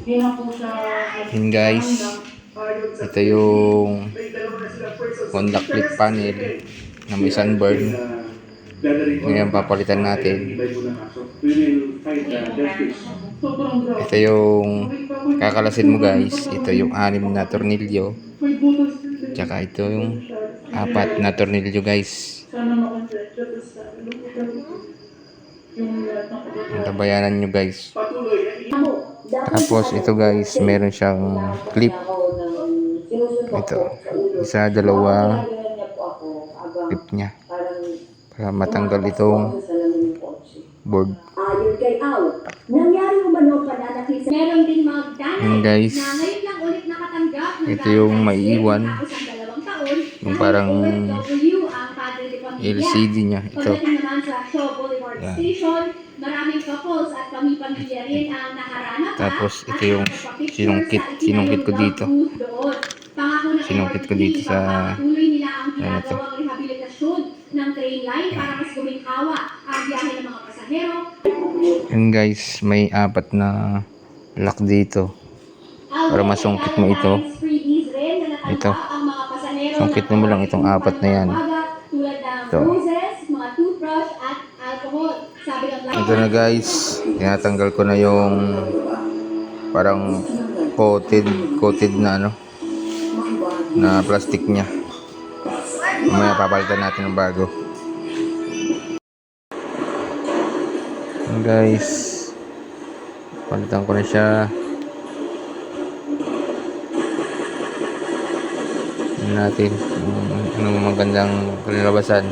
Yun guys, ito yung contact plate panel na may sunburn. Ngayon papalitan natin. Ito yung kakalasin mo guys. Ito yung 6 na tornilyo. Tsaka ito yung 4 na tornilyo guys. Tabayanan nyo guys. Tapos ito guys, meron siyang clip. Ito, isa, dalawa clip niya para matanggal itong board. Yun guys, ito yung maiiwan, yung parang LCD niya. Ito. Yan. Tapos ito yung sinungkit ko dito. Sinungkit ko dito sa ano to. Yan guys, may 4 na lock dito para masungkit mo ito. Ito. Sungkit mo lang itong 4 na yan. Ito. Ito na guys, tinatanggal ko na yung parang coated na ano, na plastic niya. Mamaya papalitan natin ng bago. Ayan guys, palitan ko na siya. Tignan natin ano magandang kalalabasan.